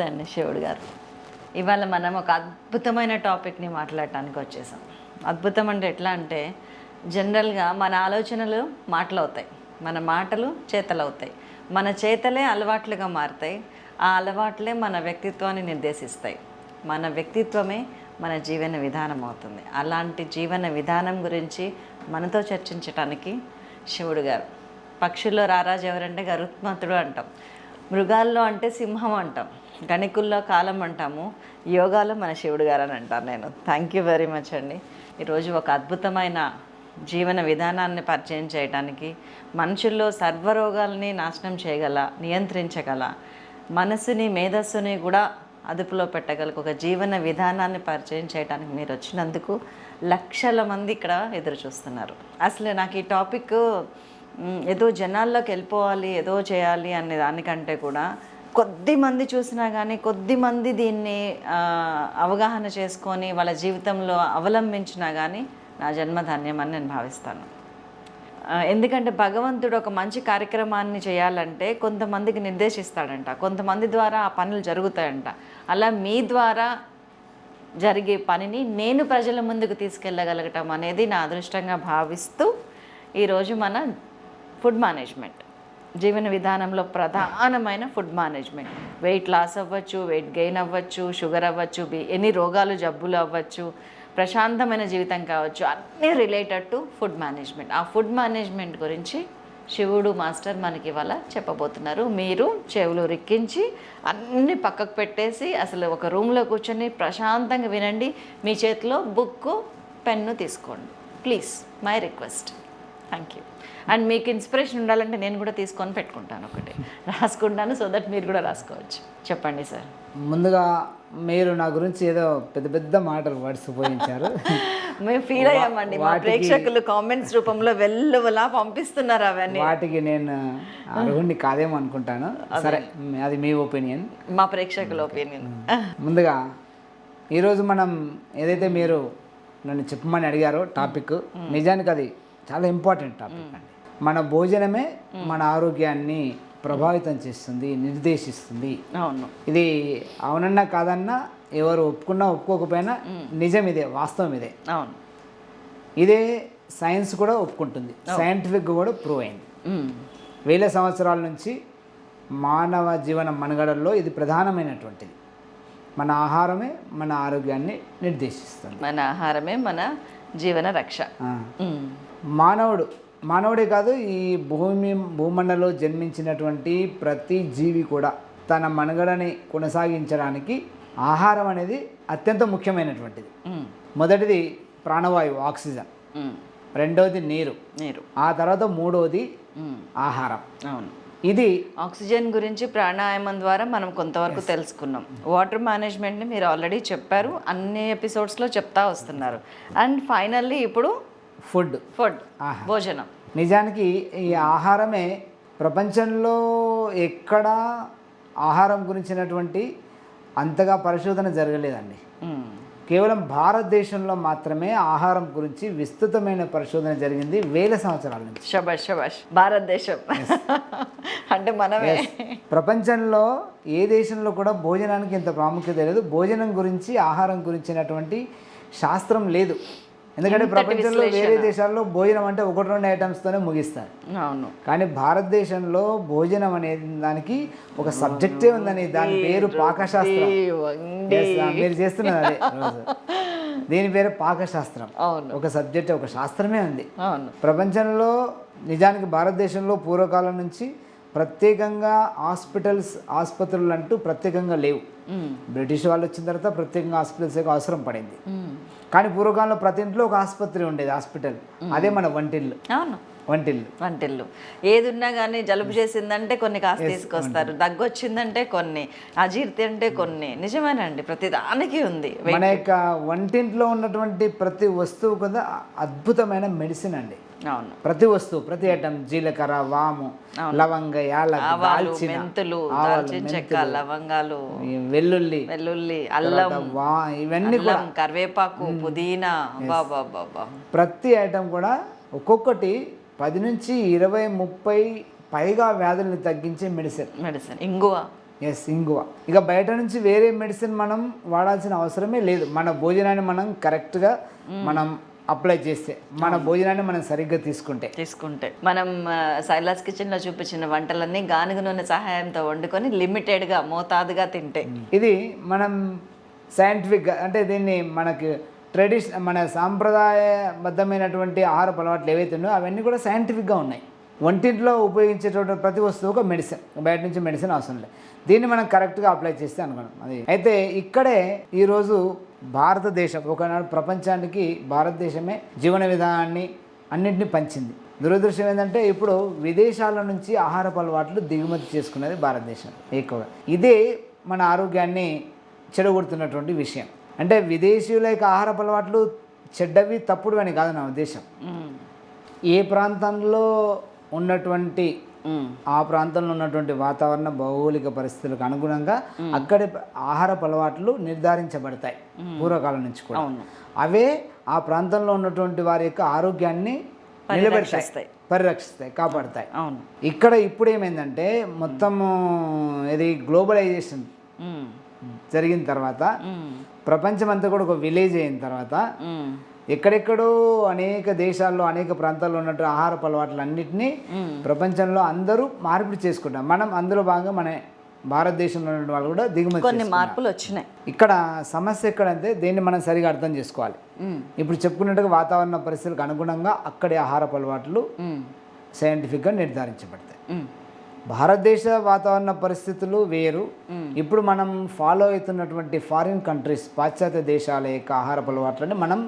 అండి శివుడు గారు, ఇవాళ మనం ఒక అద్భుతమైన టాపిక్ని మాట్లాడటానికి వచ్చేసాం. అద్భుతం అంటే ఎట్లా అంటే, జనరల్గా మన ఆలోచనలు మాటలు అవుతాయి, మన మాటలు చేతలు అవుతాయి, మన చేతలే అలవాట్లుగా మారుతాయి, ఆ అలవాట్లే మన వ్యక్తిత్వాన్ని నిర్దేశిస్తాయి, మన వ్యక్తిత్వమే మన జీవన విధానం అవుతుంది. అలాంటి జీవన విధానం గురించి మనతో చర్చించటానికి శివుడు గారు. పక్షుల్లో రారాజు ఎవరంటే గరుత్మంతుడు అంటాం, మృగాల్లో అంటే సింహం అంటాం, గణికుల్లో కాలం అంటాము, యోగాలో మన శివుడు గారు అని అంటాను నేను. థ్యాంక్ యూ వెరీ మచ్ అండి. ఈరోజు ఒక అద్భుతమైన జీవన విధానాన్ని పరిచయం చేయడానికి, మనుషుల్లో సర్వరోగాల్ని నాశనం చేయగల, నియంత్రించగల, మనసుని మేధస్సుని కూడా అదుపులో పెట్టగల ఒక జీవన విధానాన్ని పరిచయం చేయడానికి మీరు వచ్చినందుకు లక్షల మంది ఇక్కడ ఎదురు చూస్తున్నారు. అసలు నాకు ఈ టాపిక్ ఏదో జనాల్లోకి వెళ్ళిపోవాలి, ఏదో చేయాలి అనే దానికంటే కూడా కొద్ది మంది చూసినా కానీ, కొద్ది మంది దీన్ని అవగాహన చేసుకొని వాళ్ళ జీవితంలో అవలంబించినా కానీ నా జన్మ ధన్యమని నేను భావిస్తాను. ఎందుకంటే భగవంతుడు ఒక మంచి కార్యక్రమాన్ని చేయాలంటే కొంతమందికి నిర్దేశిస్తాడంట, కొంతమంది ద్వారా ఆ పనులు జరుగుతాయంట. అలా మీ ద్వారా జరిగే పనిని నేను ప్రజల ముందుకు తీసుకెళ్ళగలగటం అనేది నా అదృష్టంగా భావిస్తూ ఈరోజు మన ఫుడ్ మేనేజ్మెంట్, జీవన విధానంలో ప్రధానమైన ఫుడ్ మేనేజ్మెంట్, వెయిట్ లాస్ అవ్వచ్చు, వెయిట్ గెయిన్ అవ్వచ్చు, షుగర్ అవ్వచ్చు, ఎన్ని రోగాలు జబ్బులు అవ్వచ్చు, ప్రశాంతమైన జీవితం కావచ్చు, అన్నీ రిలేటెడ్ టు ఫుడ్ మేనేజ్మెంట్. ఆ ఫుడ్ మేనేజ్మెంట్ గురించి శివుడు మాస్టర్ మనకి ఇవాళ చెప్పబోతున్నారు. మీరు చెవులు రిక్కించి అన్నీ పక్కకు పెట్టేసి అసలు ఒక రూమ్లో కూర్చొని ప్రశాంతంగా వినండి. మీ చేతిలో బుక్కు పెన్ను తీసుకోండి please, my request. Thank you. And మీకు ఇన్స్పిరేషన్ ఉండాలంటే నేను కూడా తీసుకొని పెట్టుకుంటాను, ఒకటి రాసుకుంటాను, సో దట్ మీరు కూడా రాసుకోవచ్చు. చెప్పండి సార్. ముందుగా మీరు నా గురించి ఏదో పెద్ద పెద్ద మాటలు వర్డ్స్ ఉపయోగించారు. మేము ఫీల్ అయ్యామండి, మా ప్రేక్షకులు కామెంట్స్ రూపంలో వెల్లువలా పంపిస్తున్నారు అవన్నీ. వాటికి నేను అర్హుణ్ణి కాదేమో అనుకుంటాను. సరే, అది మీ ఒపీనియన్, మా ప్రేక్షకుల ఒపీనియన్. ముందుగా ఈరోజు మనం ఏదైతే మీరు నన్ను చెప్పమని అడిగారో టాపిక్, నిజానికి అది చాలా ఇంపార్టెంట్ టాపిక్ అండి. మన భోజనమే మన ఆరోగ్యాన్ని ప్రభావితం చేస్తుంది, నిర్దేశిస్తుంది. అవును, ఇది అవునన్నా కాదన్నా, ఎవరు ఒప్పుకున్నా ఒప్పుకోకపోయినా నిజం ఇదే, వాస్తవం ఇదే. అవును, ఇదే సైన్స్ కూడా ఒప్పుకుంటుంది, సైంటిఫిక్ కూడా ప్రూవ్ అయింది. వేల సంవత్సరాల నుంచి మానవ జీవన మనుగడల్లో ఇది ప్రధానమైనటువంటిది. మన ఆహారమే మన ఆరోగ్యాన్ని నిర్దేశిస్తుంది. మన ఆహారమే మన జీవన రక్ష. మానవుడే కాదు, ఈ భూమండలంలో జన్మించినటువంటి ప్రతి జీవి కూడా తన మనుగడని కొనసాగించడానికి ఆహారం అనేది అత్యంత ముఖ్యమైనటువంటిది. మొదటిది ప్రాణవాయువు, ఆక్సిజన్. రెండవది నీరు. ఆ తర్వాత మూడవది ఆహారం. అవును, ఇది ఆక్సిజన్ గురించి ప్రాణాయామం ద్వారా మనం కొంతవరకు తెలుసుకున్నాం. వాటర్ మేనేజ్మెంట్ని మీరు ఆల్రెడీ చెప్పారు, అన్ని ఎపిసోడ్స్లో చెప్తా వస్తున్నారు. అండ్ ఫైనల్లీ ఇప్పుడు ఫుడ్, భోజనం. నిజానికి ఈ ఆహారమే ప్రపంచంలో ఎక్కడ ఆహారం గురించినటువంటి అంతగా పరిశోధన జరగలేదండి. కేవలం భారతదేశంలో మాత్రమే ఆహారం గురించి విస్తృతమైన పరిశోధన జరిగింది వేల సంవత్సరాల నుంచి. శబాష్ శబాష్, భారతదేశం అంటే మనమే. ప్రపంచంలో ఏ దేశంలో కూడా భోజనానికి ఇంత ప్రాముఖ్యత లేదు. భోజనం గురించి, ఆహారం గురించినటువంటి శాస్త్రం లేదు. ఎందుకంటే ప్రపంచంలో వేరే దేశాల్లో భోజనం అంటే 1-2 ఐటమ్స్తోనే ముగిస్తారు. అవును, కానీ భారతదేశంలో భోజనం అనే దానికి ఒక సబ్జెక్టే ఉందని, దాని పేరు పాకశాస్త్రం. మీరు చేస్తున్నారు అదే రోజు, దీని పేరు పాకశాస్త్రం. ఒక సబ్జెక్ట్, ఒక శాస్త్రమే ఉంది. ప్రపంచంలో నిజానికి భారతదేశంలో పూర్వకాలం నుంచి ప్రత్యేకంగా ఆసుపత్రులు అంటూ ప్రత్యేకంగా లేవు. బ్రిటిష్ వాళ్ళు వచ్చిన తర్వాత ప్రత్యేకంగా హాస్పిటల్స్ అవసరం పడింది. కానీ పూర్వకాలంలో ప్రతి ఇంట్లో ఒక ఆసుపత్రి ఉండేది, హాస్పిటల్. అదే మన వంటిల్లు. అవును, వంటిల్లు. ఏది ఉన్నా కానీ జలుబు చేసిందంటే కొన్ని కాస్త తీసుకొస్తారు, దగ్గు వచ్చిందంటే కొన్ని, అజీర్తి అంటే కొన్ని. నిజమేనండి, ప్రతి దానికి ఉంది. మన యొక్క వంటింట్లో ఉన్నటువంటి ప్రతి వస్తువు కూడా అద్భుతమైన మెడిసిన్ అండి. అవును, ప్రతి వస్తువు, ప్రతి ఐటమ్, జీలకర్ర, వాము, లవంగ, యాలకులు, దాల్చిన, మెంతులు, దాల్చిన చెక్క, లవంగాలు, వెల్లుల్లి, అల్లం, ఇవన్నీ కూడా, కరివేపాకు, పుదీనా, ప్రతి ఐటమ్ కూడా ఒక్కొక్కటి 10 నుంచి 20-30 పైగా వ్యాధుల్ని తగ్గించే మెడిసిన్. ఇంగువ ఎస్, ఇంగువ. ఇక బయట నుంచి వేరే మెడిసిన్ మనం వాడాల్సిన అవసరమే లేదు. మన భోజనాన్ని మనం కరెక్ట్గా మనం అప్లై చేస్తే, మన భోజనాన్ని మనం సరిగ్గా తీసుకుంటే మనం సైలాస్ కిచెన్లో చూపించిన వంటలన్నీ గానుగ నూనె సహాయంతో వండుకొని లిమిటెడ్గా మోతాదుగా తింటే, ఇది మనం సైంటిఫిక్గా అంటే దీన్ని మనకి మన సాంప్రదాయబద్ధమైనటువంటి ఆహారపు అలవాట్లు ఏవైతే ఉన్నాయో అవన్నీ కూడా సైంటిఫిక్గా ఉన్నాయి. వంటింట్లో ఉపయోగించేటువంటి ప్రతి వస్తువు ఒక మెడిసిన్, బయట నుంచి మెడిసిన్ అవసరం లేదు. దీన్ని మనం కరెక్ట్గా అప్లై చేస్తే అనుకున్నాం. అది అయితే ఇక్కడే ఈరోజు భారతదేశం ఒకనాడు ప్రపంచానికి భారతదేశమే జీవన విధానాన్ని అన్నింటినీ పంచింది. దురదృష్టం ఏంటంటే ఇప్పుడు విదేశాల నుంచి ఆహారపు అలవాట్లు దిగుమతి చేసుకున్నది భారతదేశం ఎక్కువగా. ఇదే మన ఆరోగ్యాన్ని చెడగొడుతున్నటువంటి విషయం. అంటే విదేశీయుల యొక్క ఆహారపు అలవాట్లు చెడ్డవి, తప్పుడు అని కాదు నా ఉద్దేశం. ఏ ప్రాంతంలో ఉన్నటువంటి ఆ ప్రాంతంలో ఉన్నటువంటి వాతావరణ భౌగోళిక పరిస్థితులకు అనుగుణంగా అక్కడి ఆహారపు అలవాట్లు నిర్ధారించబడతాయి పూర్వకాలం నుంచి కూడా. అవే ఆ ప్రాంతంలో ఉన్నటువంటి వారి యొక్క ఆరోగ్యాన్ని పరిరక్షిస్తాయి, కాపాడుతాయి. ఇక్కడ ఇప్పుడు ఏమైందంటే మొత్తము ఇది గ్లోబలైజేషన్ జరిగిన తర్వాత, ప్రపంచం అంతా కూడా ఒక విలేజ్ అయిన తర్వాత ఎక్కడెక్కడో అనేక దేశాల్లో అనేక ప్రాంతాల్లో ఉన్నట్టు ఆహారపు అలవాట్లు అన్నింటినీ ప్రపంచంలో అందరూ మార్పిడి చేసుకుంటాం. మనం అందులో భాగంగా మన భారతదేశంలో ఉన్న వాళ్ళు కూడా దిగుమతి కొన్ని మార్పులు వచ్చినాయి. ఇక్కడ సమస్య ఎక్కడంటే దీన్ని మనం సరిగా అర్థం చేసుకోవాలి. ఇప్పుడు చెప్పుకున్నట్టుగా వాతావరణ పరిస్థితులకు అనుగుణంగా అక్కడి ఆహారపు అలవాట్లు సైంటిఫిక్గా నిర్ధారించబడతాయి. భారతదేశ వాతావరణ పరిస్థితులు వేరు. ఇప్పుడు మనం ఫాలో అవుతున్నటువంటి ఫారిన్ కంట్రీస్, పాశ్చాత్య దేశాల యొక్క ఆహారపు అలవాట్లని మనం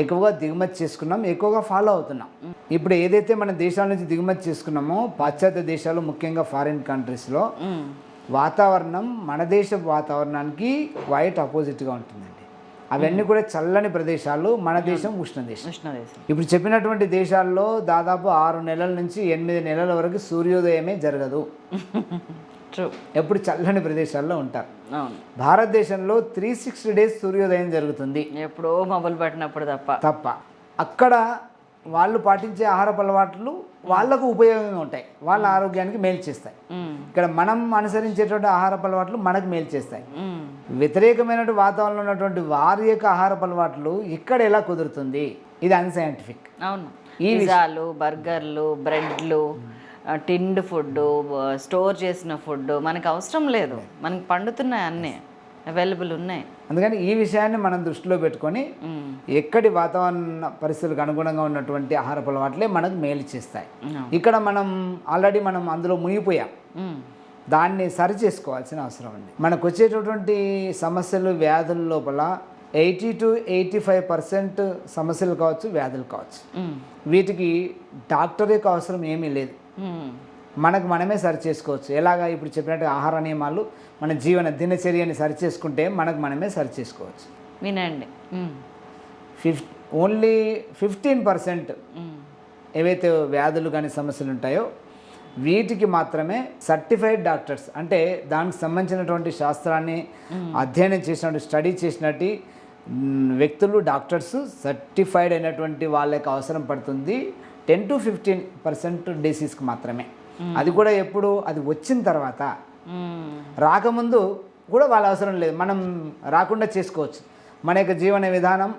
ఎక్కువగా దిగుమతి చేసుకున్నాం, ఎక్కువగా ఫాలో అవుతున్నాం. ఇప్పుడు ఏదైతే మన దేశాల నుంచి దిగుమతి చేసుకున్నామో పాశ్చాత్య దేశాలు, ముఖ్యంగా ఫారిన్ కంట్రీస్లో వాతావరణం మన దేశ వాతావరణానికి క్వైట్ అపోజిట్గా ఉంటుందండి. అవన్నీ కూడా చల్లని ప్రదేశాలు, మన దేశం ఉష్ణదేశం. ఇప్పుడు చెప్పినటువంటి దేశాల్లో దాదాపు 6 నెలల నుంచి 8 నెలల వరకు సూర్యోదయమే జరగదు. ఎప్పుడు చల్లని ప్రదేశాల్లో ఉంటారు. భారతదేశంలో 360 డేస్ సూర్యోదయం జరుగుతుంది, ఎప్పుడో మొబైల్ పట్టినప్పుడు తప్ప. అక్కడ వాళ్ళు పాటించే ఆహారపు అలవాట్లు వాళ్ళకు ఉపయోగంగా ఉంటాయి, వాళ్ళ ఆరోగ్యానికి మేలు చేస్తాయి. ఇక్కడ మనం అనుసరించేటువంటి ఆహారపు అలవాట్లు మనకు మేలు చేస్తాయి. వ్యతిరేకమైనటువంటి వాతావరణంలో ఉన్నటువంటి వారి యొక్క ఆహారపు అలవాట్లు ఇక్కడ ఎలా కుదురుతుంది? ఇది అన్సైంటిఫిక్. అవును. ఈ పిజ్జాలు, బర్గర్లు, బ్రెడ్లు, టిండ్ ఫుడ్, స్టోర్ చేసిన ఫుడ్ మనకు అవసరం లేదు. మనకి పండుతున్నాయి, అన్నీ అవైలబుల్ ఉన్నాయి. అందుకని ఈ విషయాన్ని మనం దృష్టిలో పెట్టుకొని ఎక్కడి వాతావరణ పరిస్థితులకు అనుగుణంగా ఉన్నటువంటి ఆహారపు అలవాట్లే మనకు మేలు చేస్తాయి. ఇక్కడ మనం ఆల్రెడీ అందులో మునిగిపోయాం. దాన్ని సరి చేసుకోవాల్సిన అవసరం ఉంది. మనకు వచ్చేటటువంటి సమస్యలు, వ్యాధుల లోపల 80 to 85% సమస్యలు కావచ్చు, వ్యాధులు కావచ్చు. వీటికి డాక్టర్ యొక్క అవసరం ఏమీ లేదు, మనకు మనమే సరి చేసుకోవచ్చు. ఎలాగా? ఇప్పుడు చెప్పినట్టు ఆహార నియమాలు, మన దినచర్యని సరి చేసుకుంటే మనకు మనమే సరి చేసుకోవచ్చు. వినండి, ఓన్లీ 15% ఏవైతే వ్యాధులు కానీ సమస్యలు ఉంటాయో వీటికి మాత్రమే సర్టిఫైడ్ డాక్టర్స్, అంటే దానికి సంబంధించినటువంటి శాస్త్రాన్ని అధ్యయనం చేసినట్టు, స్టడీ చేసినట్టు వ్యక్తులు, డాక్టర్స్, సర్టిఫైడ్ అయినటువంటి వాళ్ళకి అవసరం పడుతుంది 10 to 15% డిసీజ్కి మాత్రమే. అది కూడా ఎప్పుడు? అది వచ్చిన తర్వాత. రాకముందు కూడా వాళ్ళ అవసరం లేదు, మనం రాకుండా చేసుకోవచ్చు. మన యొక్క జీవన విధానం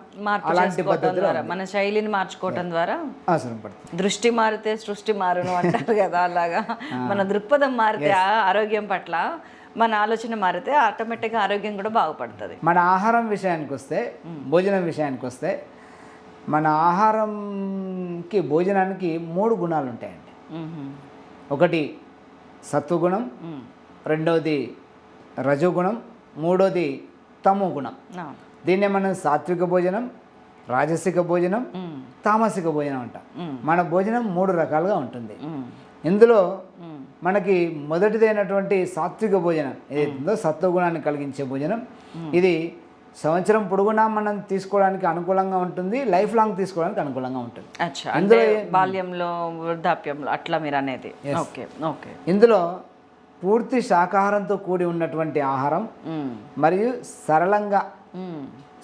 అలాంటి పద్ధతిలో మన శైలిని మార్చుకోవటం ద్వారా అవసరం పడుతుంది. దృష్టి మారితే సృష్టి మారును అంటారు కదా, అలాగా మన దృక్పథం మారితే ఆరోగ్యం పట్ల మన ఆలోచన మారితే ఆటోమేటిక్గా ఆరోగ్యం కూడా బాగుపడుతుంది. మన ఆహారం విషయానికి వస్తే, భోజనం విషయానికి వస్తే, మన ఆహారంకి, భోజనానికి 3 గుణాలు ఉంటాయండి. ఒకటి సత్వగుణం, రెండవది రజోగుణం, మూడోది తమో గుణం. దీన్నే మనం సాత్విక భోజనం, రాజసిక భోజనం, తామసిక భోజనం అంటాం. మన భోజనం 3 రకాలుగా ఉంటుంది. ఇందులో మనకి మొదటిదైనటువంటి సాత్విక భోజనం ఏదైతుందో, సత్వగుణాన్ని కలిగించే భోజనం, ఇది సంవత్సరం పొడుగునా మనం తీసుకోవడానికి అనుకూలంగా ఉంటుంది, లైఫ్ లాంగ్ తీసుకోవడానికి అనుకూలంగా ఉంటుంది. అందులో బాల్యంలో, వృద్ధాప్యంలో అట్లా మీరు అనేది. ఇందులో పూర్తి శాకాహారంతో కూడి ఉన్నటువంటి ఆహారం మరియు సరళంగా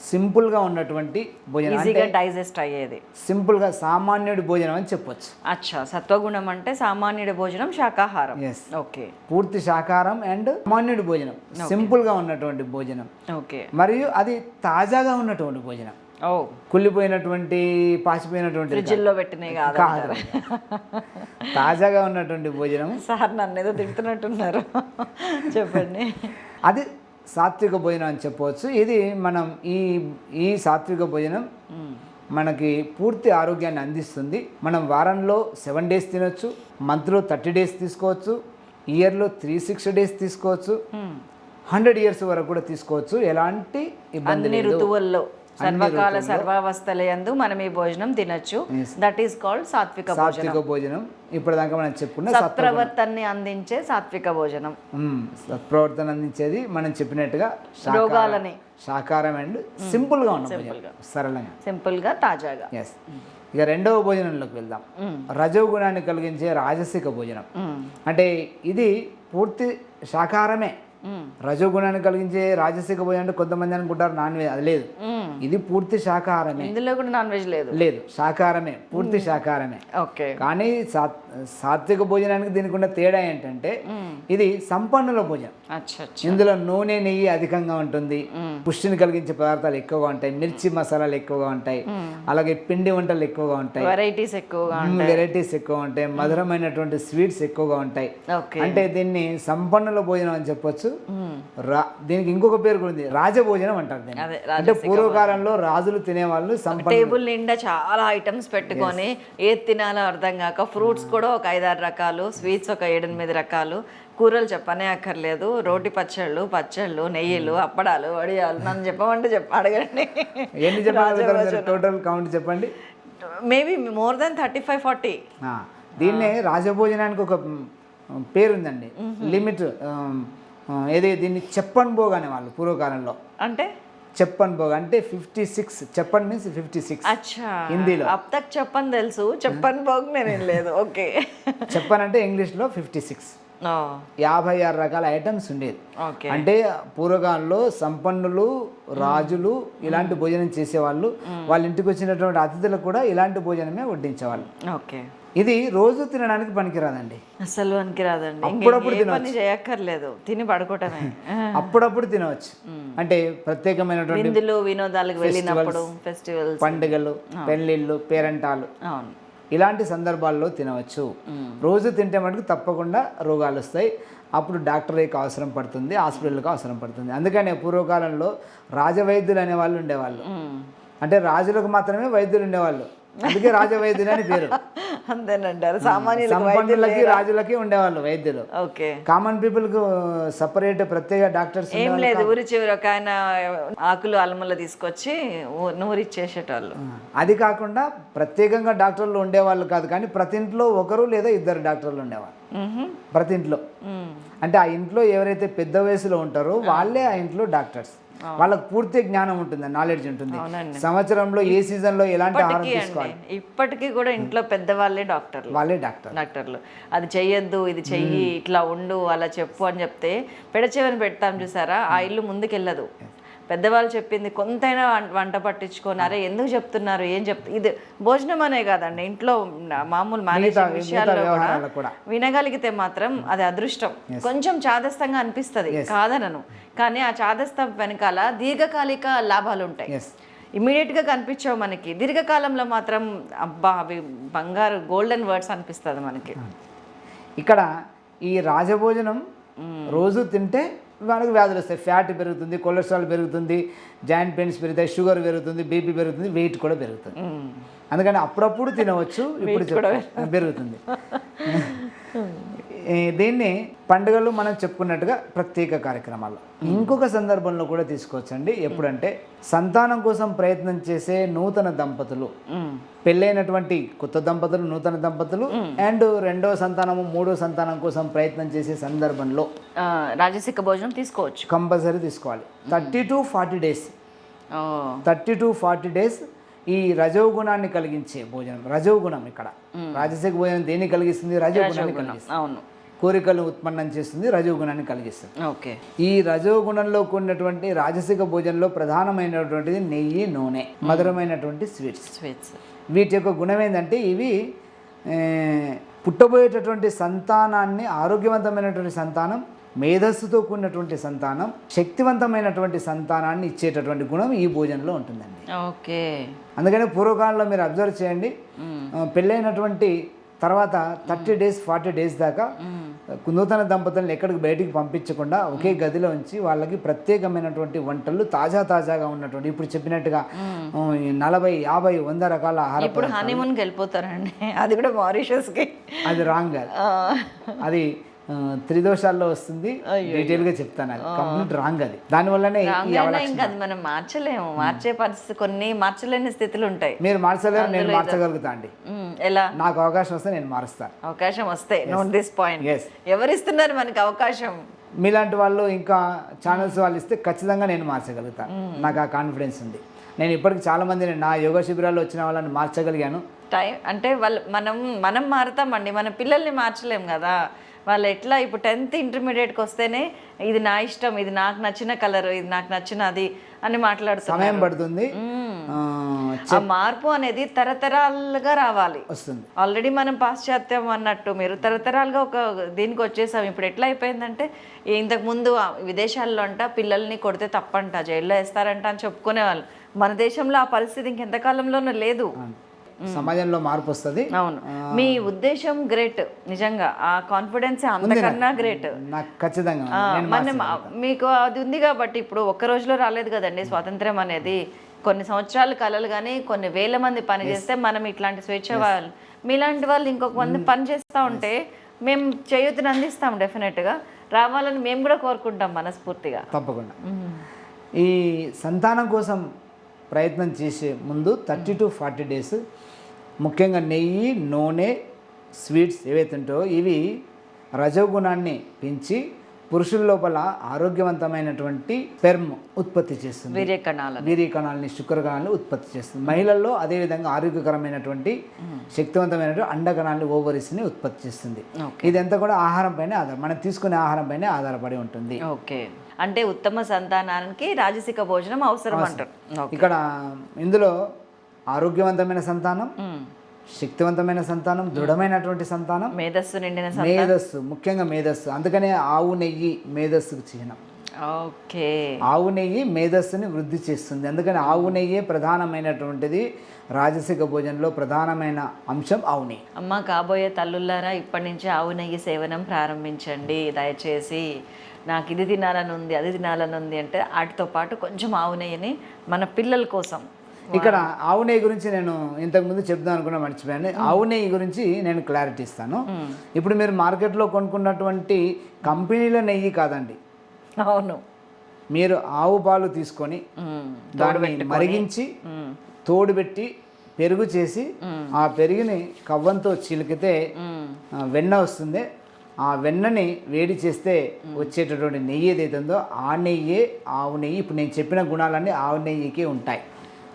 సింపుల్గా ఉన్నటువంటి భోజనం, ఈజీగా డైజెస్ట్ అయ్యేది. సింపుల్గా సామాన్యుడి భోజనం అని చెప్పొచ్చు. అచ్చా, సత్వగుణం అంటే సామాన్యుడి భోజనం శాకాహారం. ఎస్, ఓకే పూర్తి శాకాహారం అండ్ సామాన్యుడి భోజనం, సింపుల్గా ఉన్నటువంటి భోజనం, ఓకే. మరియు అది తాజాగా ఉన్నటువంటి భోజనం. ఓ, కుళ్ళిపోయినటువంటి పాచిపోయినటువంటి ఫ్రిడ్జ్లో పెట్టినవి కాదు. కాదు, తాజాగా ఉన్నటువంటి భోజనం. సార్ నన్ను ఏదో తిడుతున్నట్టున్నారు, చెప్పండి. అది సాత్విక భోజనం అని చెప్పవచ్చు. ఇది మనం ఈ సాత్విక భోజనం మనకి పూర్తి ఆరోగ్యాన్ని అందిస్తుంది. మనం వారంలో 7 days తినొచ్చు, మంత్లో 30 days తీసుకోవచ్చు, ఇయర్లో 360 days తీసుకోవచ్చు, 100 years వరకు కూడా తీసుకోవచ్చు. ఎలాంటి ఇబ్బంది అన్ని లేదు. ఋతువుల్లో సర్వకాల సర్వావస్థలయందు మనం ఈ భోజనం తినొచ్చు. దట్ ఈస్ కాల్డ్ సాత్విక భోజనం. ఇప్పటిదాకా మనం చెప్పుకున్న సత్ప్రవర్తనాన్ని అందించే సాత్విక భోజనం. సత్ప్రవర్తన అందించేది మనం చెప్పినట్టుగా రోగాలని శాకాహారం అండ్ సింపుల్గా ఉన్న సరళంగా, సింపుల్గా, తాజాగా. ఎస్. ఇక రెండవ భోజనంలోకి వెళ్దాం. రజోగుణాన్ని కలిగించే రాజసిక భోజనం. అంటే ఇది పూర్తి శాకాహారమే. రజోగుణాన్ని కలిగించే రాజసిక భోజనం అంటే కొంతమంది అనుకుంటారు నాన్ వెజ్, అది లేదు. ఇది పూర్తి శాకాహారమే. ఇందులో కూడా నాన్ వెజ్ లేదు, లేదు, శాకాహారమే, పూర్తి శాకాహారమే. ఓకే. కానీ సాత్విక భోజనానికి దీనికి ఉన్న తేడా ఏంటంటే ఇది సంపన్నుల భోజనం. ఇందులో నూనె, నెయ్యి అధికంగా ఉంటుంది, పుష్టిని కలిగించే పదార్థాలు ఎక్కువగా ఉంటాయి, మిర్చి మసాలాలు ఎక్కువగా ఉంటాయి, అలాగే పిండి వంటలు ఎక్కువగా ఉంటాయి, వెరైటీస్ ఎక్కువగా ఉంటాయి, మధురమైనటువంటి స్వీట్స్ ఎక్కువగా ఉంటాయి. అంటే దీన్ని సంపన్నుల భోజనం అని చెప్పొచ్చు. దీనికి ఇంకొక పేరు కూడా ఉంది, రాజభోజనం అంటారు దీన్ని. అంటే పూర్వకాలంలో రాజులు తినేవాళ్ళు. టేబుల్ నిండా చాలా ఐటమ్స్ పెట్టుకొని ఏది తినాలో అర్థం కాక, ఫ్రూట్స్ కూడా ఒక 5-6 రకాలు, స్వీట్స్ ఒక 7-8 రకాలు, కూరలు చెప్పనే అక్కర్లేదు, రోటి పచ్చళ్ళు, నెయ్యిలు, అప్పడాలు, వడియాలు. నన్ను చెప్పమంటే అడగండి, ఎన్ని చెప్పాలి, టోటల్ కౌంట్ చెప్పండి. Maybe more than 35-40. దీన్నే రాజభోజనానికి ఒక పేరుందండి, లిమిట్. ఏదే దీన్ని చెప్పన్ భోగ్ అనేవాళ్ళు పూర్వకాలంలో. అంటే చెప్పన్ భోగ్ అంటే 56. చెప్పన్ మీన్స్ 56 హిందీలో. అబ్ తక్ చెప్పన్ తెలుసు, చెప్పన్ భోగ్ నేను లేదు. ఓకే. చెప్పన్ అంటే ఇంగ్లీష్లో 56. 56 రకాల ఐటమ్స్ ఉండేది. అంటే పూర్వకాలంలో సంపన్నులు, రాజులు ఇలాంటి భోజనం చేసేవాళ్ళు. వాళ్ళ ఇంటికి వచ్చినటువంటి అతిథులకు కూడా ఇలాంటి భోజనమే వడ్డించేవాళ్ళు. ఓకే. ఇది రోజు తినడానికి పనికిరాదండి, అసలు పనికిరాదండి. అప్పుడప్పుడు పని చేయక్కర్లేదు, తిని పడుకోవటమే. అప్పుడప్పుడు తినవచ్చు. అంటే ప్రత్యేకమైనటువంటి విందులు, వినోదాలకు వెళ్ళినప్పుడు, ఫెస్టివల్స్, పండుగలు, పెళ్లిళ్ళు, పేరంటాలు, ఇలాంటి సందర్భాల్లో తినవచ్చు. రోజు తింటే మటుకు తప్పకుండా రోగాలు వస్తాయి. అప్పుడు డాక్టర్కి అవసరం పడుతుంది, హాస్పిటల్కి అవసరం పడుతుంది. అందుకనే పూర్వకాలంలో రాజవైద్యులు అనేవాళ్ళు ఉండేవాళ్ళు. అంటే రాజులకు మాత్రమే వైద్యులు ఉండేవాళ్ళు, అందుకే రాజవైద్యులు అని పేరు. అంతేనంటారు. సంపన్నులకి, రాజులకి ఉండేవాళ్ళు వైద్యులు. కామన్ పీపుల్ కు సపరేట్ ప్రత్యేక డాక్టర్స్ ఏం లేదు. ఊరి చివరి ఒక ఆయన ఆకులు అలములు తీసుకొచ్చి నూరిచ్చేసేటోళ్ళు. అది కాకుండా ప్రత్యేకంగా డాక్టర్లు ఉండేవాళ్ళు కాదు, కానీ ప్రతి ఇంట్లో ఒకరు లేదా 2 డాక్టర్లు ఉండేవాళ్ళు. ప్రతి ఇంట్లో అంటే ఆ ఇంట్లో ఎవరైతే పెద్ద వయసులో ఉంటారో వాళ్ళే ఆ ఇంట్లో డాక్టర్స్. వాళ్ళకి పూర్తి జ్ఞానం ఉంటుంది, నాలెడ్జ్ ఉంటుంది. సంవత్సరంలో ఏ సీజన్ లో ఎలాంటి ఆహారం తీసుకోవాలి. ఇప్పటికీ కూడా ఇంట్లో పెద్దవాళ్ళే డాక్టర్లు. అది చెయ్యొద్దు, ఇది చెయ్యి, ఇట్లా ఉండు, అలా చెప్పు అని చెప్తే పెడచెవిని పెడతాం చూసారా, ఆ ఇల్లు ముందుకెళ్ళదు. పెద్దవాళ్ళు చెప్పింది కొంతైనా వంట పట్టించుకొని, అరే ఎందుకు చెప్తున్నారు, ఏం ఇది భోజనం అనే కాదండి, ఇంట్లో మామూలు మేనేజింగ్ విషయాల్లో కూడా వినగలిగితే మాత్రం అది అదృష్టం. కొంచెం చాదస్తంగా అనిపిస్తుంది, కాదనను, కానీ ఆ చాదస్తం వెనకాల దీర్ఘకాలిక లాభాలు ఉంటాయి. ఇమీడియట్గా కనిపించవు మనకి, దీర్ఘకాలంలో మాత్రం అబ్బా అవి బంగారు గోల్డెన్ వర్డ్స్ అనిపిస్తుంది మనకి. ఇక్కడ ఈ రాజభోజనం రోజు తింటే మనకు వ్యాధులు వస్తాయి. ఫ్యాట్ పెరుగుతుంది, కొలెస్ట్రాల్ పెరుగుతుంది, జాయింట్ పెయిన్స్ పెరుగుతాయి, షుగర్ పెరుగుతుంది, బీపీ పెరుగుతుంది, వెయిట్ కూడా పెరుగుతుంది. అందుకని అప్పుడప్పుడు తినవచ్చు, ఇప్పుడు పెరుగుతుంది. దీన్ని పండుగలు మనం చెప్పుకున్నట్టుగా ప్రత్యేక కార్యక్రమాల్లో ఇంకొక సందర్భంలో కూడా తీసుకోవచ్చండి. ఎప్పుడంటే సంతానం కోసం ప్రయత్నం చేసే నూతన దంపతులు, పెళ్ళైనటువంటి కొత్త దంపతులు, నూతన దంపతులు అండ్ 2వ సంతానము 3వ సంతానం కోసం ప్రయత్నం చేసే సందర్భంలో రాజసిక భోజనం తీసుకోవచ్చు, కంపల్సరీ తీసుకోవాలి. 30 to 40 days 30 to 40 days ఈ రజోగుణాన్ని కలిగించే భోజనం. రజోగుణం ఇక్కడ రాజసిక భోజనం దేన్ని కలిగిస్తుంది? రజోగుణాన్ని కలిగిస్తుంది. కోరికలను ఉత్పన్నం చేస్తుంది, రజోగుణాన్ని కలిగిస్తుంది. ఓకే. ఈ రజోగుణంలో కూడినటువంటి రాజసిక భోజనంలో ప్రధానమైనటువంటిది నెయ్యి, నూనె, మధురమైనటువంటి స్వీట్స్. వీటి యొక్క గుణం ఏంటంటే ఇవి పుట్టబోయేటటువంటి సంతానాన్ని, ఆరోగ్యవంతమైనటువంటి సంతానం, మేధస్సుతో కూడినటువంటి సంతానం, శక్తివంతమైనటువంటి సంతానాన్ని ఇచ్చేటటువంటి గుణం ఈ భోజనంలో ఉంటుందండి. ఓకే. అందుకని పూర్వకాలంలో మీరు అబ్జర్వ్ చేయండి, పెళ్ళైనటువంటి తర్వాత 30 days 40 days దాకా నూతన దంపతులను ఎక్కడికి బయటికి పంపించకుండా ఒకే గదిలో ఉంచి వాళ్ళకి ప్రత్యేకమైనటువంటి వంటలు తాజాగా ఉన్నటువంటి, ఇప్పుడు చెప్పినట్టుగా 40, 50, 100 రకాల ఆహార. ఇప్పుడు హనీమూన్కి వెళ్ళిపోతారండి, అది కూడా మారిషస్కి. అది రాంగ్, అది త్రిదోషాల్లో వస్తుంది. డీటెయిల్గా చెప్తాను, అది కంప్లీట్ రాంగ్. అది దానివల్లనే ఇంకా అది మనం మార్చలేము, మార్చే పరిస్థితి, కొన్ని మార్చలేని స్థితులు ఉంటాయి. మీరు మార్చలేరు, నేను మార్చగలుగుతా అండి. ఎలా? నాకు అవకాశం వస్తే నేను మారుస్తాను. అవకాశం వస్తే, నోట్ దిస్ పాయింట్. ఎవరు ఇస్తున్నారు మనకి అవకాశం? మీలాంటి వాళ్ళు ఇంకా ఛానల్స్ వాళ్ళు ఇస్తే ఖచ్చితంగా నేను మార్చగలుగుతాను. నాకు ఆ కాన్ఫిడెన్స్ ఉంది. నేను ఇప్పటికి చాలామంది నా యోగా శిబిరాల్లో వచ్చిన వాళ్ళని మార్చగలిగాను. టైం అంటే వాళ్ళు మనం మారుతామండి, మన పిల్లల్ని మార్చలేం కదా. వాళ్ళు ఎట్లా ఇప్పుడు 10th ఇంటర్మీడియట్కి వస్తేనే ఇది నా ఇష్టం, ఇది నాకు నచ్చిన కలర్, ఇది నాకు నచ్చినది అని మాట్లాడుతున్నారు. సమయం పడుతుంది. ఆ మార్పు అనేది తరతరాలుగా రావాలి, వస్తుంది. ఆల్రెడీ మనం పాశ్చాత్యం అన్నట్టు మీరు తరతరాలుగా ఒక దీనికి వచ్చేసాం. ఇప్పుడు ఎట్లా అయిపోయిందంటే, ఇంతకు ముందు విదేశాల్లో అంట పిల్లల్ని కొడితే తప్పంట, జైల్లో వేస్తారంట అని చెప్పుకునేవాళ్ళు. మన దేశంలో ఆ పరిస్థితి ఇంకెంతకాలంలోనూ లేదు. సమాజంలో మార్పు వస్తుంది. అవును, మీ ఉద్దేశం గ్రేట్, నిజంగా ఆ కాన్ఫిడెన్స్ అంతకన్నా గ్రేట్. నాకు ఖచ్చితంగా మీకు అది ఉంది కాబట్టి ఇప్పుడు ఒక్క రోజులో రాలేదు కదండి స్వాతంత్రం అనేది. కొన్ని సంవత్సరాలు కలలు కానీ కొన్ని వేల మంది పని చేస్తే మనం ఇట్లాంటి స్వేచ్ఛ వాళ్ళు, మీలాంటి వాళ్ళు ఇంకొక మంది పని చేస్తూ ఉంటే మేము చేయూతిని అందిస్తాం. డెఫినెట్గా రావాలని మేము కూడా కోరుకుంటాం మనస్ఫూర్తిగా. తప్పకుండా. ఈ సంతానం కోసం ప్రయత్నం చేసే ముందు 30 to 40 days ముఖ్యంగా నెయ్యి, నూనె, స్వీట్స్ ఏవైతే ఉంటాయో ఇవి రజోగుణాన్ని పెంచి పురుషుల లోపల ఆరోగ్యవంతమైనటువంటి స్పెర్మ్ ఉత్పత్తి చేస్తుంది, వీర్యకణాలని, శుక్రకణాలని ఉత్పత్తి చేస్తుంది. మహిళల్లో అదేవిధంగా ఆరోగ్యకరమైనటువంటి శక్తివంతమైనటువంటి అండకణాలని, ఓవరీస్ని ఉత్పత్తి చేస్తుంది. ఇదంతా కూడా ఆహారం పైన మనం తీసుకునే ఆహారం పైన ఆధారపడి ఉంటుంది. ఓకే. అంటే ఉత్తమ సంతానానికి రాజసిక భోజనం అవసరం అంటారు. ఇక్కడ ఇందులో ఆరోగ్యవంతమైన సంతానం, శక్తివంతమైన సంతానం, దృఢమైనటువంటి సంతానం, మేధస్సు నిండిన మేధస్సు, ముఖ్యంగా మేధస్సు. అందుకనే ఆవు నెయ్యి మేధస్సుకు చిహ్నం. ఓకే. ఆవు నెయ్యి మేధస్సుని వృద్ధి చేస్తుంది. అందుకని ఆవు నెయ్యే ప్రధానమైనటువంటిది. రాజసిక భోజనంలో ప్రధానమైన అంశం ఆవు నెయ్యి. అమ్మ కాబోయే తల్లులారా, ఇప్పటి నుంచి ఆవు నెయ్యి సేవనం ప్రారంభించండి దయచేసి. నాకు ఇది తినాలని ఉంది, అది తినాలని ఉంది అంటే వాటితో పాటు కొంచెం ఆవు నెయ్యిని మన పిల్లల కోసం. ఇక్కడ ఆవు నెయ్యి గురించి నేను ఇంతకుముందు చెప్దాం అనుకున్నా, మర్చిపోయాను. ఆవు నెయ్యి గురించి నేను క్లారిటీ ఇస్తాను. ఇప్పుడు మీరు మార్కెట్లో కొనుక్కున్నటువంటి కంపెనీల నెయ్యి కాదండి. అవును, మీరు ఆవు పాలు తీసుకొని దాన్ని మరిగించి తోడుపెట్టి పెరుగు చేసి ఆ పెరుగుని కవ్వంతో చిలికితే వెన్న వస్తుంది. ఆ వెన్నని వేడి చేస్తే వచ్చేటటువంటి నెయ్యి ఏదైతుందో ఆ నెయ్యే ఆవు నెయ్యి. ఇప్పుడు నేను చెప్పిన గుణాలన్నీ ఆవు నెయ్యికే ఉంటాయి.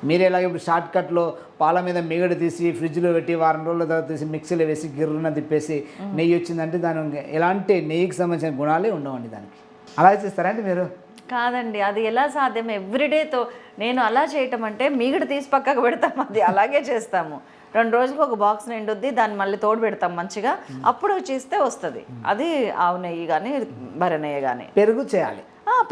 మీరు ఎలాగ ఇప్పుడు షార్ట్ కట్లో పాల మీద మిగడు తీసి ఫ్రిడ్జ్లో పెట్టి వారం రోజుల తర్వాత తీసి మిక్సీలో వేసి గిర్రున తిప్పేసి నెయ్యి వచ్చిందంటే దాని ఎలాంటి నెయ్యికి సంబంధించిన గుణాలే ఉండవండి దానికి. అలా చేస్తారంటే మీరు? కాదండి, అది ఎలా సాధ్యం? ఎవ్రీడేతో నేను అలా చేయటం అంటే మీగడ తీసి పక్కకు పెడతాం, అది అలాగే చేస్తాము. 2 రోజులకు ఒక బాక్స్ నిండుద్ది, దాన్ని మళ్ళీ తోడు పెడతాం మంచిగా, అప్పుడు చేస్తే వస్తుంది. అది ఆవు నెయ్యి కానీ బర్రె నెయ్యి కానీ. పెరుగు చేయాలి.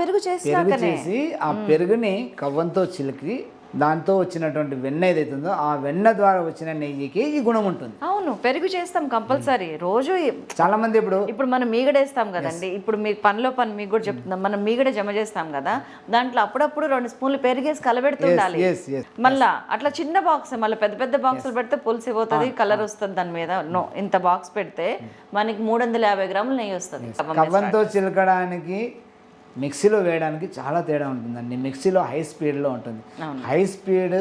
పెరుగు చేసి ఆ పెరుగుని కవ్వంతో చిలికి దాంతో వచ్చినటువంటి వెన్న ఏదైతుందో ఆ వెన్న ద్వారా వచ్చిన నెయ్యికి ఈ గుణం ఉంటుంది. అవును, పెరుగు చేస్తాం కంపల్సరీ రోజు. చాలా మంది ఇప్పుడు మనం మీగడేస్తాం కదండి, ఇప్పుడు మీ పనిలో మీకు కూడా చెప్తున్నాం, మనం మీగడ జమ చేస్తాం కదా, దాంట్లో అప్పుడప్పుడు 2 స్పూన్లు పెరిగేసి కలబెడుతుండాలి. మళ్ళా అట్లా చిన్న బాక్స్, మళ్ళీ పెద్ద పెద్ద బాక్సులు పెడితే పులిసి పోతుంది, కలర్ వస్తుంది దాని మీద. ఇంత బాక్స్ పెడితే మనకి 350 గ్రాములు నెయ్యి వస్తుంది. కవ్వంతో చిలకడానికి మిక్సీలో వేయడానికి చాలా తేడా ఉంటుందండి. మిక్సీలో హై స్పీడ్లో ఉంటుంది. హై స్పీడ్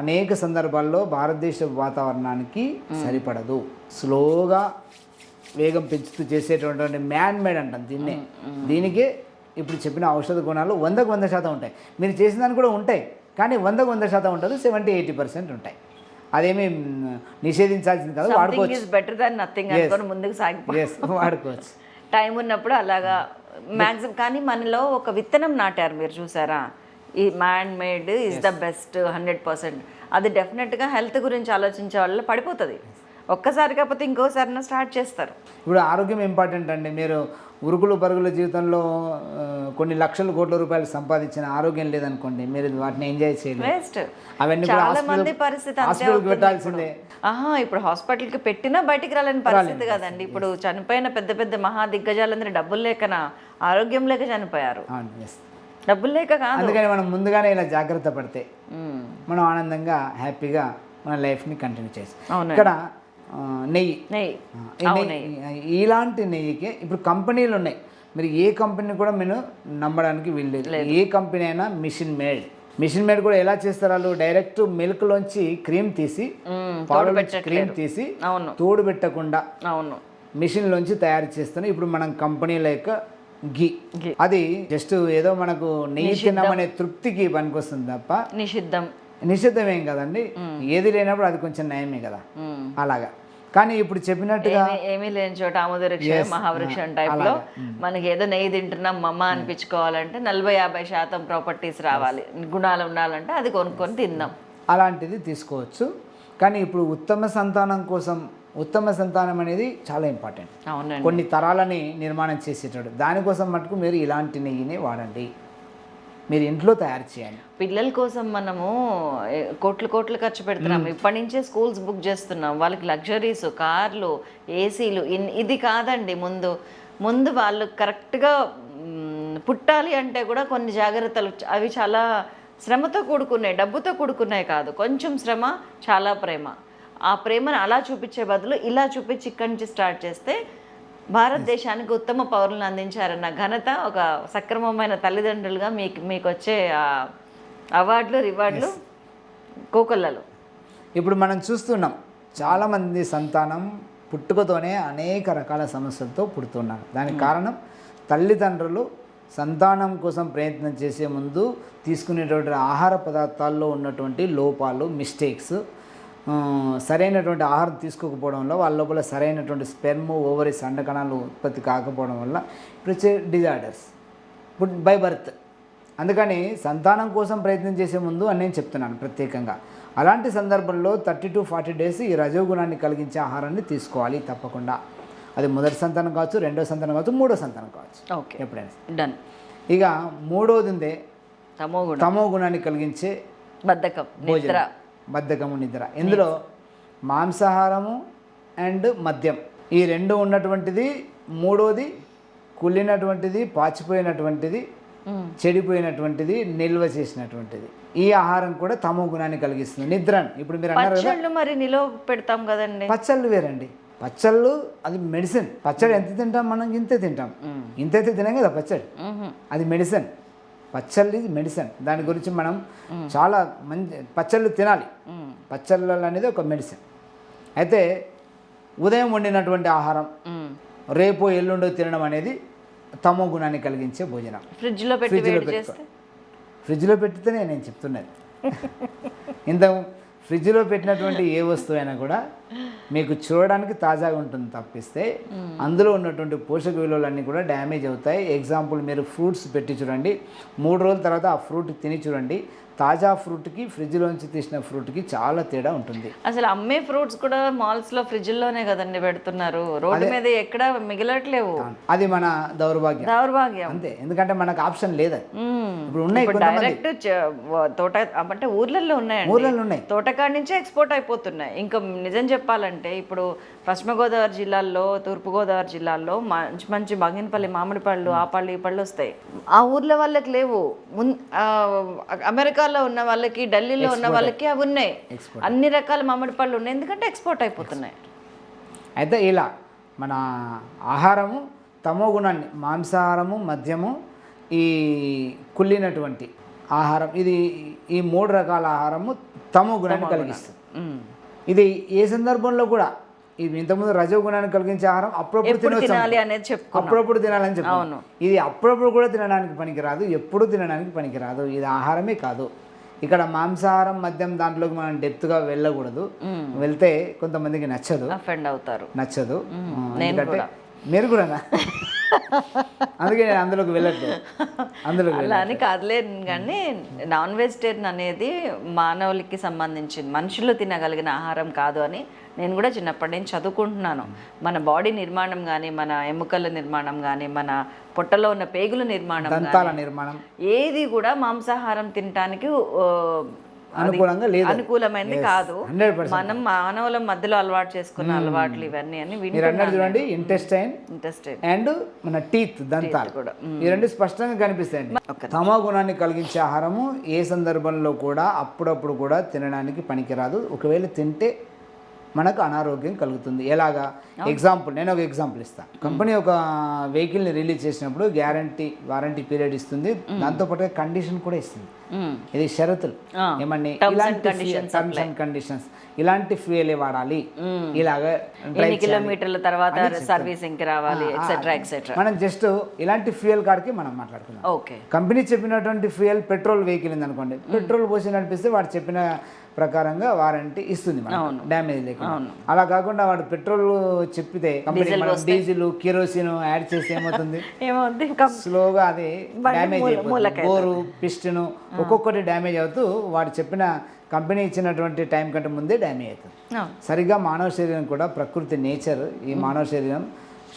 అనేక సందర్భాల్లో భారతదేశ వాతావరణానికి సరిపడదు. స్లోగా వేగం పెంచుతూ చేసేటటువంటి మ్యాన్ మేడ్ అంటాం దీన్నే. దీనికే ఇప్పుడు చెప్పిన ఔషధ గుణాలు 100కు 100% ఉంటాయి. మీరు చేసిన దానికి కూడా ఉంటాయి, కానీ 100కు 100% ఉంటుంది, 70-80% ఉంటాయి. అదేమి నిషేధించాల్సింది కాదు, వాడుకోవచ్చు. ఈజ్ బెటర్ దాన్ నథింగ్ అనుకొని ముందుకు సాగిపో. ఎస్, వాడుకోవచ్చు. టైం ఉన్నప్పుడు అలాగా మ్యాక్సిమం. కానీ మనలో ఒక విత్తనం నాటారు, మీరు చూసారా? ఈ man made is the best 100%. అది డెఫినెట్గా హెల్త్ గురించి ఆలోచించే వాళ్ళు పడిపోతుంది. ఒక్కసారి కాకపోతే ఇంకోసారి స్టార్ట్ చేస్తారు. ఇప్పుడు ఆరోగ్యం ఇంపార్టెంట్ అండి. మీరు ఉరుకులు పరుగుల జీవితంలో కొన్ని లక్షల కోట్ల రూపాయలు సంపాదించిన ఆరోగ్యం లేదనుకోండి, మీరు వాటిని ఎంజాయ్ చేయలేదు. వేస్ట్. అవన్నీ చాలా మంది పరిస్థితి అంతే అవుతుంది. పెట్టాల్సిందే. ఇప్పుడు హాస్పిటల్కి పెట్టినా బయటికి రాలేని పరిస్థితి కదండి. ఇప్పుడు చనిపోయిన పెద్ద పెద్ద మహా దిగ్గజాలందరూ డబ్బులు లేకనా, ఆరోగ్యం లేక చనిపోయారు. డబ్బులు లేక కాదు. అందుకని మనం ముందుగానే ఇలా జాగ్రత్త పడితే మనం ఆనందంగా హ్యాపీగా మన లైఫ్ని కంటిన్యూ చేసి. ఇక్కడ నెయ్యి, ఇలాంటి నెయ్యికి ఇప్పుడు కంపెనీలు ఉన్నాయి. మీరు ఏ కంపెనీ కూడా మీరు నమ్మడానికి వీల్లేదు. ఏ కంపెనీ అయినా మిషన్ మేడ్ కూడా ఎలా చేస్తారు? వాళ్ళు డైరెక్ట్ మిల్క్లోంచి క్రీమ్ తీసి, క్రీమ్ తీసి తోడు పెట్టకుండా మిషన్లోంచి తయారు చేస్తాను. ఇప్పుడు మనం కంపెనీల యొక్క ఘీ, అది జస్ట్ ఏదో మనకు నెయ్యి తిన్నామనే తృప్తికి పనికొస్తుంది తప్ప నిషిద్ధం ఏం కదండి. ఏది లేనప్పుడు అది కొంచెం నయమే కదా. అలాగా. కానీ ఇప్పుడు చెప్పినట్టుగా ఏమీ లేని చోట ఆమోదవృక్ష మహావృక్షం టైప్ లో మనకి ఏదో నెయ్యి తింటున్నాం మమ్మ అనిపించుకోవాలంటే 40-50% ప్రాపర్టీస్ రావాలి, గుణాలు ఉండాలంటే అది కొనుక్కొని తిందాం. అలాంటిది తీసుకోవచ్చు. కానీ ఇప్పుడు ఉత్తమ సంతానం అనేది చాలా ఇంపార్టెంట్. కొన్ని తరాలని నిర్మాణం చేసేటప్పుడు దానికోసం మటుకు మీరు ఇలాంటి నెయ్యిని వాడండి. మీరు ఇంట్లో తయారు చేయండి. పిల్లల కోసం మనము కోట్లు ఖర్చు పెడుతున్నాం. ఇప్పటి నుంచే స్కూల్స్ బుక్ చేస్తున్నాం. వాళ్ళకి లగ్జరీస్, కార్లు, ఏసీలు. ఇది కాదండి. ముందు వాళ్ళు కరెక్ట్గా పుట్టాలి అంటే కూడా కొన్ని జాగ్రత్తలు, అవి చాలా శ్రమతో కూడుకున్నాయి, డబ్బుతో కూడుకున్నాయి కాదు. కొంచెం శ్రమ, చాలా ప్రేమ. ఆ ప్రేమను అలా చూపించే బదులు ఇలా చూపించి ఇక్కడి నుంచి స్టార్ట్ చేస్తే భారతదేశానికి ఉత్తమ పౌరులను అందించారన్న ఘనత ఒక సక్రమమైన తల్లిదండ్రులుగా మీకు వచ్చే అవార్డులు, రివార్డులు కోకొల్లలు. ఇప్పుడు మనం చూస్తున్నాం, చాలామంది సంతానం పుట్టుకతోనే అనేక రకాల సమస్యలతో పుడుతున్నారు. దానికి కారణం తల్లిదండ్రులు సంతానం కోసం ప్రయత్నం చేసే ముందు తీసుకునేటువంటి ఆహార పదార్థాల్లో ఉన్నటువంటి లోపాలు, మిస్టేక్స్, సరైనటువంటి ఆహారం తీసుకోకపోవడం వల్ల వాళ్ళ లోపల సరైనటువంటి స్పెర్మ్, ఓవరీస్, అండకణాలు ఉత్పత్తి కాకపోవడం వల్ల ఇప్పుడు వచ్చే డిజార్డర్స్ బై బర్త్. అందుకని సంతానం కోసం ప్రయత్నం చేసే ముందు అని నేను చెప్తున్నాను ప్రత్యేకంగా. అలాంటి సందర్భంలో 30 to 40 days ఈ రజోగుణాన్ని కలిగించే ఆహారాన్ని తీసుకోవాలి తప్పకుండా. అది మొదటి సంతానం కావచ్చు, రెండో సంతానం కావచ్చు, మూడో సంతానం కావచ్చు. ఓకే, ఎప్పుడైనా డన్. ఇక మూడోది ఉందే తమో గుణాన్ని కలిగించే బద్ధకము, నిద్ర. ఇందులో మాంసాహారము అండ్ మద్యం, ఈ రెండు ఉన్నటువంటిది. మూడోది కుళ్ళినటువంటిది, పాచిపోయినటువంటిది, చెడిపోయినటువంటిది, నిల్వ చేసినటువంటిది. ఈ ఆహారం కూడా తమో గుణాన్ని కలిగిస్తుంది. నిద్రను ఇప్పుడు మీరు అన్నారు కదా, మరి నిల్వ పెడతాం కదండి. పచ్చళ్ళు వేరండి. పచ్చళ్ళు అది మెడిసిన్. పచ్చడి ఎంత తింటాం మనం? ఇంతే తింటాం. ఇంతైతే తినాం కదా పచ్చడి. అది మెడిసిన్. పచ్చళ్ళు ఇది మెడిసిన్. దాని గురించి మనం చాలా మంచి పచ్చళ్ళు తినాలి. పచ్చళ్ళు అనేది ఒక మెడిసిన్. అయితే ఉదయం వండినటువంటి ఆహారం రేపు ఎల్లుండో తినడం అనేది తమో గుణాన్ని కలిగించే భోజనం. ఫ్రిడ్జ్లో పెట్టితేనే నేను చెప్తున్నది. ఇంత ఫ్రిడ్జ్లో పెట్టినటువంటి ఏ వస్తువు అయినా కూడా మీకు చూడడానికి తాజాగా ఉంటుంది తప్పిస్తే అందులో ఉన్నటువంటి పోషక విలువలన్నీ కూడా డ్యామేజ్ అవుతాయి. ఎగ్జాంపుల్, మీరు ఫ్రూట్స్ పెట్టి చూడండి, 3 రోజుల తర్వాత ఆ ఫ్రూట్ తిని చూడండి. తాజా ఫ్రూట్కి ఫ్రిడ్జ్లోంచి తీసిన ఫ్రూట్కి చాలా తేడా ఉంటుంది. అసలు అమ్మే ఫ్రూట్స్ కూడా మాల్స్లో ఫ్రిడ్జ్లోనే కదండి పెడుతున్నారు. రోడ్డు మీద ఎక్కడ మిగలట్లేవు. అది మన దౌర్భాగ్యం అంతే. ఎందుకంటే మనకు ఆప్షన్ లేదు. ఇప్పుడు ఉన్నాయి డైరెక్ట్ తోట అంటే ఊర్లలో ఉన్నాయి. తోటకాడి నుంచే ఎక్స్పోర్ట్ అయిపోతున్నాయి. ఇంకా నిజం చెప్పాలంటే ఇప్పుడు పశ్చిమ గోదావరి జిల్లాల్లో, తూర్పు గోదావరి జిల్లాల్లో మంచి మంచి బంగినపల్లి మామిడి పళ్ళు, ఆ పళ్ళు ఈ పళ్ళు వస్తాయి. ఆ ఊర్లో వాళ్ళకి లేవు. అమెరికాలో ఉన్న వాళ్ళకి, ఢిల్లీలో ఉన్న వాళ్ళకి అవి ఉన్నాయి. అన్ని రకాల మామిడి పళ్ళు ఉన్నాయి, ఎందుకంటే ఎక్స్పోర్ట్ అయిపోతున్నాయి. అయితే ఇలా మన ఆహారము తమో గుణాన్ని, మాంసాహారము, మద్యము, ఈ కుళ్ళినటువంటి ఆహారం, ఇది ఈ 3 రకాల ఆహారము తమో గుణాన్ని కలిగిస్తుంది. ఇది ఏ సందర్భంలో కూడా ఇవి ఇంతకుముందు రజో గుణాన్ని కలిగించే ఆహారం అప్పుడప్పుడు తినాలి అనేది అప్పుడప్పుడు తినాలని చెప్పాను. ఇది అప్పుడప్పుడు కూడా తినడానికి పనికిరాదు, ఎప్పుడు తినడానికి పనికిరాదు. ఇది ఆహారమే కాదు, ఇక్కడ మాంసాహారం మద్యం దాంట్లోకి మనం డెప్త్గా వెళ్ళకూడదు. వెళ్తే కొంతమందికి నచ్చదు, అఫెండ్ అవుతారు. నచ్చదు. నేను ఎందుకంటే కూడా. మీరు కూడా అందుకే నేను అందులోకి వెళ్ళట్లేదు. అలా అని కాదులే, కానీ నాన్ వెజిటేరియన్ అనేది మానవులకి సంబంధించింది, మనుషులు తినగలిగిన ఆహారం కాదు అని నేను కూడా చిన్నప్పటి నుంచి చదువుకుంటున్నాను. మన బాడీ నిర్మాణం కానీ, మన ఎముకల నిర్మాణం కానీ, మన పొట్టలో ఉన్న పేగుల నిర్మాణం, దంతాల నిర్మాణం ఏది కూడా మాంసాహారం తినడానికి అనుకూలంగా లేదు, అనుకూలమైనది కాదు. 100%. మనం మానవుల మధ్యలో అలవాటు చేసుకున్న అలవాట్లు ఇవన్నీ అని మీరు అన్నట్టు చూడండి. ఇంటెస్టైన్ అండ్ మన టీత్, దంతాలు కూడా ఈ రెండు స్పష్టంగా కనిపిస్తాయండి. తమో గుణాన్ని కలిగించే ఆహారము ఏ సందర్భంలో కూడా అప్పుడప్పుడు కూడా తినడానికి పనికిరాదు. ఒకవేళ తింటే మనకు అనారోగ్యం కలుగుతుంది. ఎలాగా? ఎగ్జాంపుల్, నేను ఒక ఎగ్జాంపుల్ ఇస్తాను. కంపెనీ ఒక వెహికల్ని రిలీజ్ చేసినప్పుడు వారంటీ పీరియడ్ ఇస్తుంది, దాంతోపాటు కండిషన్ కూడా ఇస్తుంది. ఇది షరతులు ఏమన్నా ఇలాంటి టర్మ్స్ అండ్ కండిషన్స్, ఇలాంటి ఫ్యూయలే వాడాలి, ఇలాగ ఎన్ని కిలోమీటర్ల తర్వాత సర్వీసింగ్ కి రావాలి, ఎక్సెట్రా ఎక్సెట్రా. మనం జస్ట్ ఇలాంటి ఫ్యూయల్ కాడికి మనం మాట్లాడుకుందాం. ఓకే, కంపెనీ చెప్పినటువంటి ఫ్యూయల్ పెట్రోల్ వెహికల్ ఉంది అనుకోండి, పెట్రోల్ పోసి నడిపిస్తే వాడు చెప్పిన ప్రకారంగా వారంటీ ఇస్తుంది, డ్యామేజ్ లేకుండా. అలా కాకుండా వాడు పెట్రోల్ చెప్పితే కంపెనీ డీజిల్ కిరోసిన్ యాడ్ చేస్తే ఏమవుతుంది? స్లోగా అది డ్యామేజ్ అయిపోతుంది. బోరు, పిస్టన్ ఒక్కొక్కటి డ్యామేజ్ అవుతూ వాడు చెప్పిన కంపెనీ ఇచ్చినటువంటి టైం కంటే ముందే డ్యామేజ్ అవుతుంది. సరిగ్గా మానవ శరీరం కూడా ప్రకృతి నేచర్, ఈ మానవ శరీరం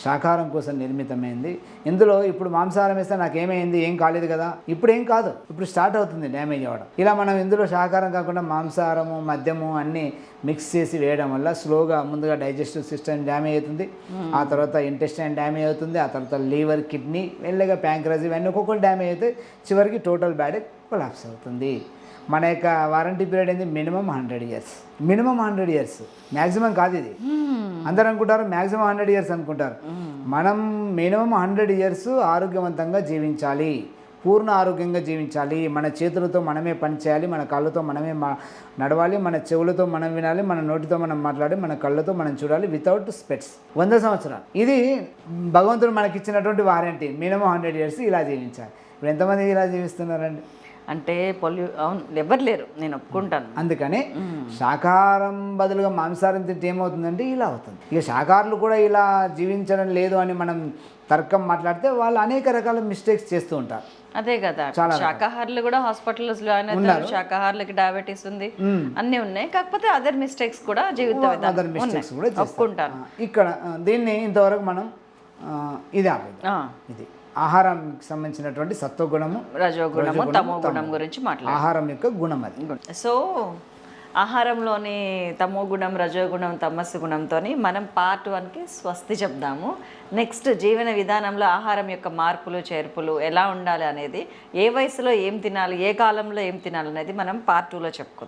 శాకాహారం కోసం నిర్మితమైంది. ఇందులో ఇప్పుడు మాంసాహారం వేస్తే నాకేమైంది, ఏం కాలేదు కదా, ఇప్పుడు ఏం కాదు, ఇప్పుడు స్టార్ట్ అవుతుంది డ్యామేజ్ అవ్వడం. ఇలా మనం ఇందులో శాకాహారం కాకుండా మాంసాహారము, మద్యము అన్నీ మిక్స్ చేసి వేయడం వల్ల స్లోగా ముందుగా డైజెస్టివ్ సిస్టమ్ డ్యామేజ్ అవుతుంది, ఆ తర్వాత ఇంటెస్టైన్ డ్యామేజ్ అవుతుంది, ఆ తర్వాత లివర్, కిడ్నీ, మెల్లగా ప్యాంక్రస్, ఇవన్నీ ఒక్కొక్కటి డ్యామేజ్ అయితే చివరికి టోటల్ బాడీ కొలాప్స్ అవుతుంది. మన యొక్క వారంటీ పీరియడ్ ఏంది? Minimum 100 years. Minimum 100 years, maximum కాదు ఇది. అందరూ అనుకుంటారు మ్యాక్సిమం 100 years అనుకుంటారు. మనం మినిమం 100 years ఆరోగ్యవంతంగా జీవించాలి, పూర్ణ ఆరోగ్యంగా జీవించాలి. మన చేతులతో మనమే పని చేయాలి, మన కాళ్ళతో మనమే నడవాలి, మన చెవులతో మనం వినాలి, మన నోటితో మనం మాట్లాడి, మన కళ్ళతో మనం చూడాలి, వితౌట్ స్పెట్స్. 100 సంవత్సరాలు ఇది భగవంతుడు మనకిచ్చినటువంటి వారంటీ. మినిమం 100 years ఇలా జీవించాలి. ఇప్పుడు ఎంతమంది ఇలా జీవిస్తున్నారండి? అంటే అవును, ఎవరు లేరు, నేను ఒప్పుకుంటాను. అందుకని శాకాహారం బదులుగా మాంసాహారం తింటే ఏమవుతుందంటే ఇలా అవుతుంది. ఇక శాకాహారులు కూడా ఇలా జీవించడం లేదు అని మనం తర్కం మాట్లాడితే వాళ్ళు అనేక రకాల మిస్టేక్స్ చేస్తూ ఉంటారు. అదే కదా, శాకాహారులు కూడా హాస్పిటల్స్ లో శాకాహారులకి డయాబెటీస్ ఉంది, అన్నీ ఉన్నాయి. కాకపోతే అదర్ మిస్టేక్స్ కూడా అదర్ మిస్టేక్స్ కూడా ఒప్పుకుంటాను. ఇక్కడ దీన్ని ఇంతవరకు మనం ఇది ఇది ఆహారానికి సంబంధించినటువంటి సత్వగుణము, రజోగుణము, తమో గుణం గురించి మాట్లాడాలి. ఆహారం యొక్క గుణం అది. సో ఆహారంలోని తమో గుణం, రజోగుణం, తమస్సు గుణంతో మనం పార్ట్ 1కి స్వస్తి చెప్దాము. నెక్స్ట్ జీవన విధానంలో ఆహారం యొక్క మార్పులు చేర్పులు ఎలా ఉండాలి అనేది, ఏ వయసులో ఏం తినాలి, ఏ కాలంలో ఏం తినాలి అనేది మనం పార్ట్ 2లో చెప్పుకుందాం.